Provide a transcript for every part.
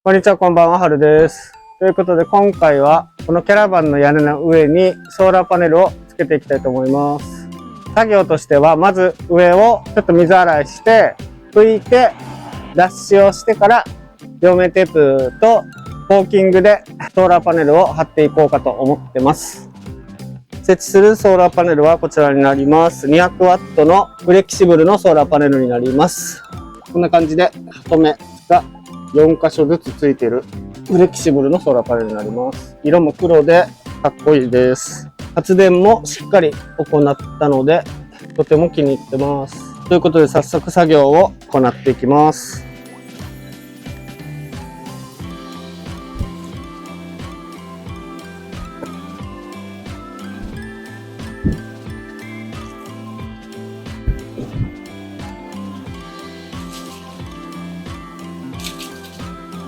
こんにちは、こんばんは、はるです。ということで、今回はこのキャラバンの屋根の上にソーラーパネルをつけていきたいと思います。作業としては、まず上をちょっと水洗いして、拭いて、脱脂をしてから、両面テープとコーキングでソーラーパネルを貼っていこうかと思ってます。設置するソーラーパネルはこちらになります。200ワットのフレキシブルのソーラーパネルになります。こんな感じで、ハトメが4箇所ずつついているフレキシブルのソーラーパネルになります。色も黒でかっこいいです。発電もしっかり行ったので、とても気に入ってます。ということで早速作業を行っていきます。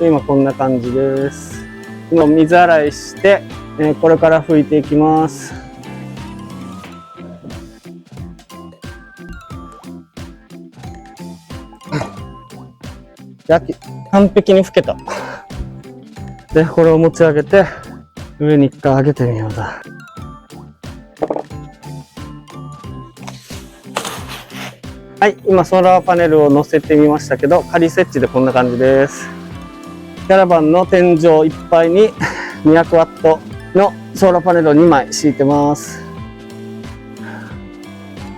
今こんな感じです。今水洗いして、これから拭いていきます。完璧に拭けた。で、これを持ち上げて、上に一回上げてみようだ。はい、今ソーラーパネルを乗せてみましたけど、仮設置でこんな感じです。キャラバンの天井いっぱいに200ワットのソーラーパネルを2枚敷いてます。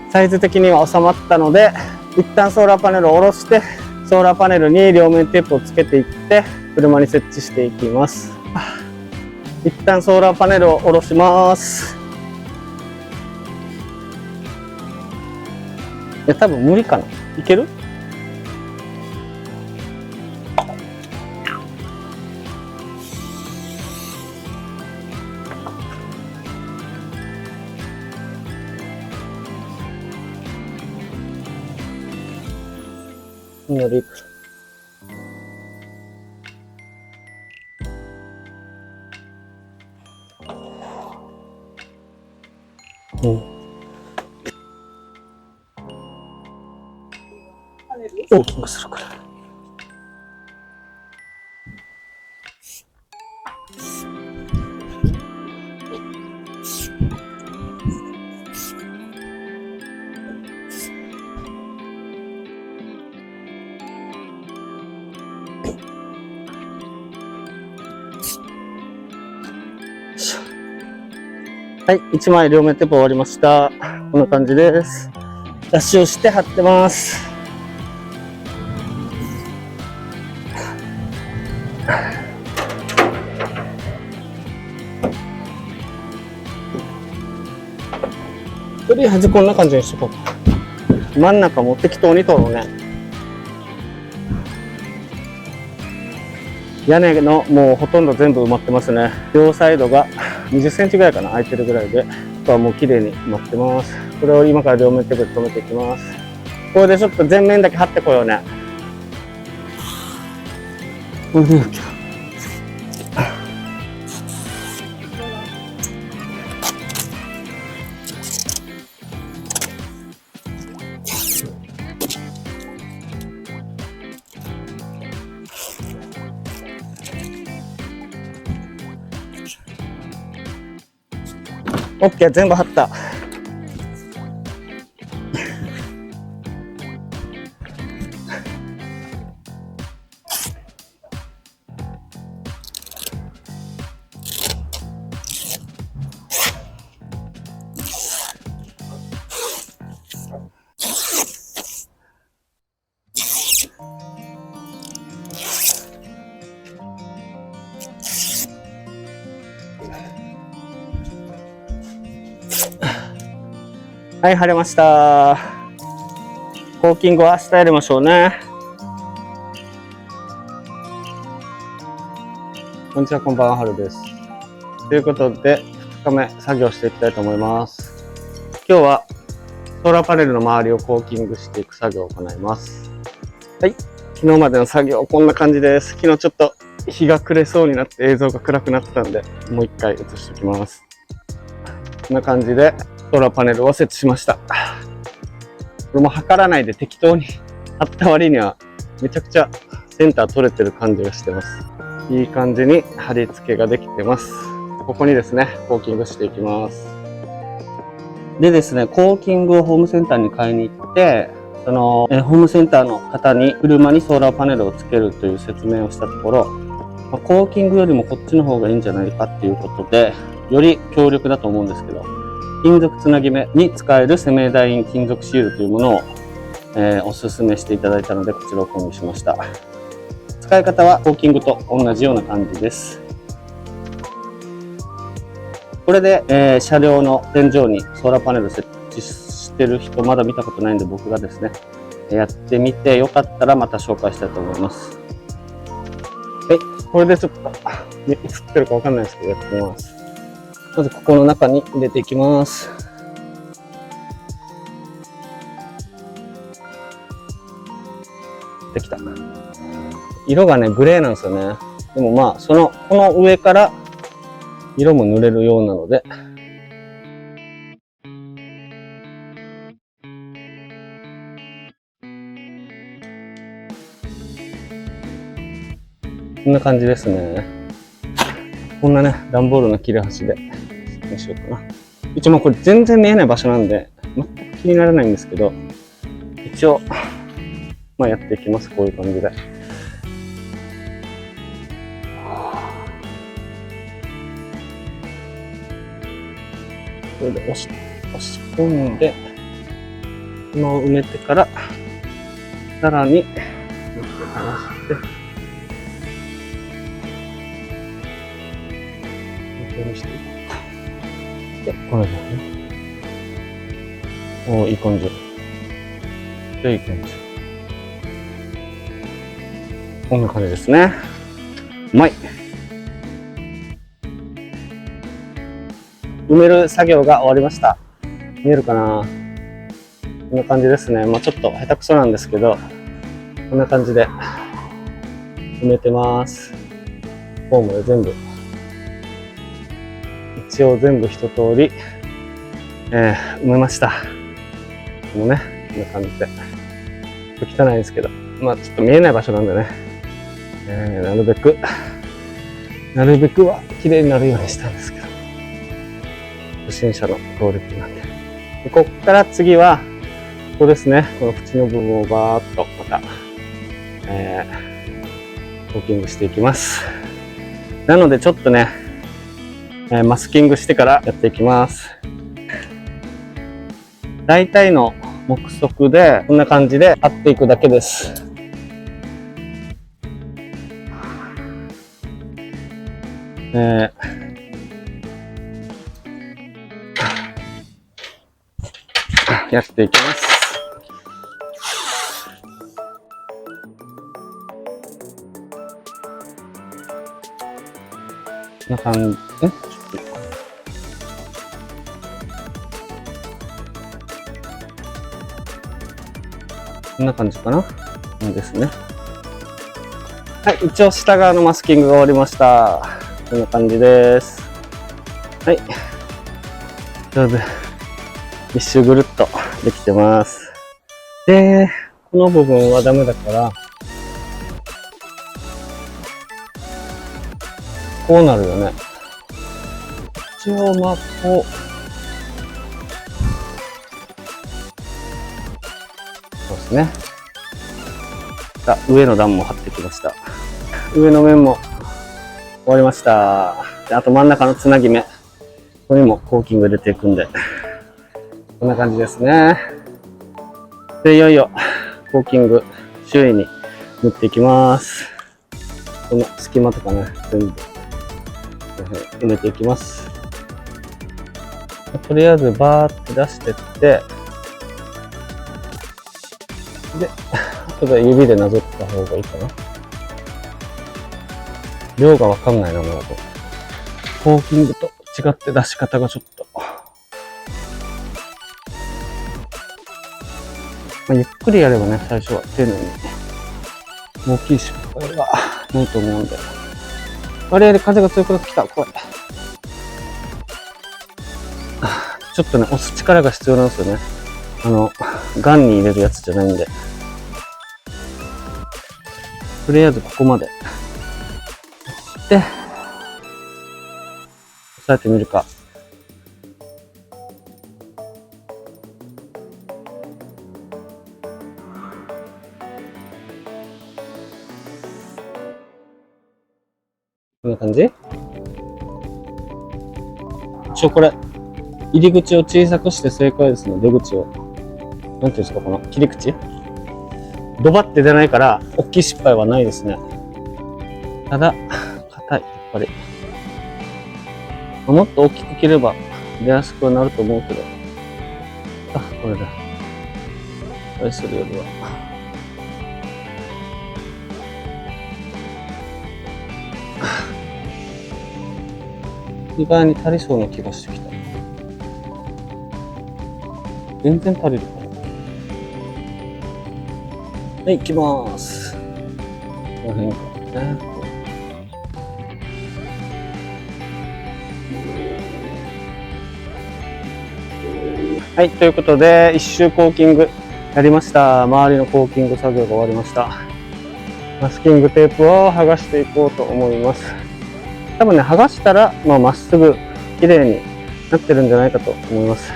サイズ的には収まったので、一旦ソーラーパネルを下ろして、ソーラーパネルに両面テープをつけていって、車に設置していきます。一旦ソーラーパネルを下ろします。いや、多分無理かな。いける？乗り大きくするから。はい、1枚両面テープ終わりました。こんな感じです。脱脂をして貼ってます。とりあえずこんな感じにしとこう。真ん中も適当に取ろうね。屋根のもうほとんど全部埋まってますね。両サイドが20センチぐらいかな、空いてるぐらいで、あとはもう綺麗に埋まってます。これを今から両面テープで留めていきます。これでちょっと全面だけ貼ってこようね。オッケー、全部貼った。はい、晴れました。コーキングは明日やりましょうね。こんにちは、こんばんは、はるです。ということで、2日目作業していきたいと思います。今日はソーラーパネルの周りをコーキングしていく作業を行います。はい、昨日までの作業こんな感じです。昨日ちょっと日が暮れそうになって映像が暗くなってたんで、もう一回映しておきます。こんな感じでソーラーパネルを設置しました。これも測らないで適当に貼った割にはめちゃくちゃセンター取れてる感じがしてます。いい感じに貼り付けができてます。ここにですね、コーキングしていきます。でですね、コーキングをホームセンターに買いに行って、ホームセンターの方に車にソーラーパネルをつけるという説明をしたところ、コーキングよりもこっちの方がいいんじゃないかっていうことで、より強力だと思うんですけど、金属つなぎ目に使えるセメダイン金属シールというものを、おすすめしていただいたので、こちらを購入しました。使い方はコーキングと同じような感じです。これで、車両の天井にソーラーパネル設置してる人まだ見たことないんで、僕がですね、やってみてよかったらまた紹介したいと思います。はい、これでちょっと映ってるかわかんないですけどやってみます。まずここの中に入れていきます。できた。色がね、グレーなんですよね。でもまあ、この上から色も塗れるようなので、こんな感じですね。こんなね、段ボールの切れ端で、どうしようかな。一応これ全然見えない場所なんで、全く気にならないんですけど、一応、まあやっていきます。こういう感じで。これで押し込んで、今を埋めてから、さらに、離して、にしていく。で、これだね。おー、いい感じ。で、いい感じ。こんな感じですね。うまい。埋める作業が終わりました。見えるかな？こんな感じですね。まあちょっと下手くそなんですけど、こんな感じで埋めてます。フォームで全部。一応全部一通り、埋めました。もうね、こんな感じで。汚いんですけど、まあちょっと見えない場所なんでね、なるべくは綺麗になるようにしたんですけど、初心者のクオリティなんで。でこっから次は、ここですね、この縁の部分をバーっとまた、コーキングしていきます。なのでちょっとね、マスキングしてからやっていきます。大体の目測でこんな感じで貼っていくだけです。やっていきます。こんな感じ。こんな感じかな。いいですね。はい、一応下側のマスキングが終わりました。こんな感じです。はい。上手。一周ぐるっとできてます。で、この部分はダメだから、こうなるよね。一応まあこう、そうですね。さあ、上の段も貼ってきました。上の面も終わりました。であと真ん中のつなぎ目。ここにもコーキング入れていくんで。こんな感じですね。で、いよいよコーキング周囲に塗っていきます。この隙間とかね、全部埋めていきます。とりあえずバーって出してって、で、あとで指でなぞった方がいいかな。量がわかんないな、まだと。コーキングと違って出し方がちょっと。まあ、ゆっくりやればね、最初は丁寧に。大きい失敗がないと思うんで。あれ風が強くなってきた。怖い。ちょっとね、押す力が必要なんですよね。ガンに入れるやつじゃないんで。とりあえずここまで。て、押さえてみるか。こんな感じ？これ、入り口を小さくして正解ですね、出口を。なんていうんですか、この切り口。ドバって出ないから、大きい失敗はないですね。ただ、硬い、やっぱり。もっと大きく切れば出やすくなると思うけど。あ、これだ。これするよりは。意外に足りそうな気がしてきた。全然足りるかな。はい、行きまーす。この辺からね。はい、ということで、一周コーキングやりました。周りのコーキング作業が終わりました。マスキングテープを剥がしていこうと思います。多分ね、剥がしたら、まっすぐ綺麗になってるんじゃないかと思います。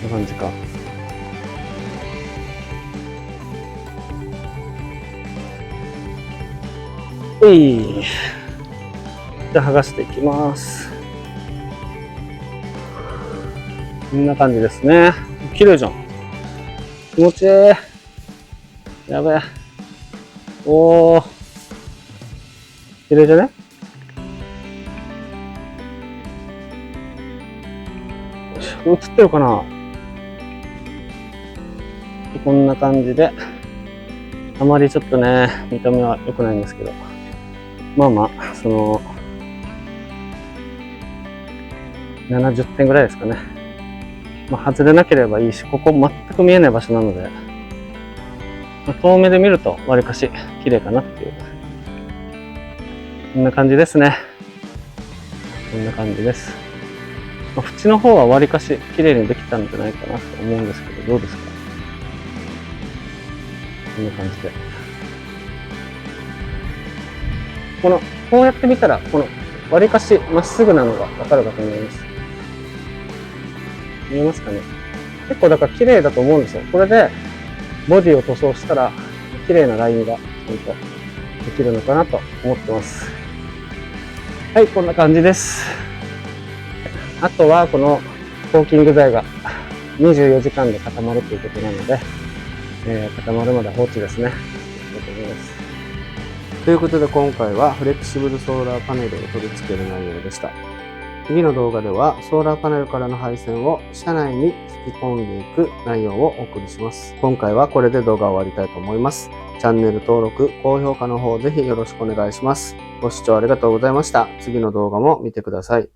こんな感じか。じゃあ剥がしていきます。こんな感じですね。綺麗じゃん。気持ちいい。やべえ。おー。綺麗じゃね？映ってるかな？こんな感じで。あまりちょっとね、見た目は良くないんですけど。70点ぐらいですかね。外れなければいいし、ここ全く見えない場所なので、遠目で見るとわりかし綺麗かなっていう。こんな感じですね。こんな感じです。縁の方はわりかし綺麗にできたんじゃないかなと思うんですけど、どうですか？こんな感じで。こうやって見たら、わりかしまっすぐなのがわかるかと思います。見えますかね？結構だから綺麗だと思うんですよ。これでボディを塗装したら綺麗なラインがちゃんとできるのかなと思ってます。はい、こんな感じです。あとはこのコーキング剤が24時間で固まるということなので、固まるまで放置ですね。ということで今回はフレキシブルソーラーパネルを取り付ける内容でした。次の動画ではソーラーパネルからの配線を車内に引き込んでいく内容をお送りします。今回はこれで動画を終わりたいと思います。チャンネル登録、高評価の方ぜひよろしくお願いします。ご視聴ありがとうございました。次の動画も見てください。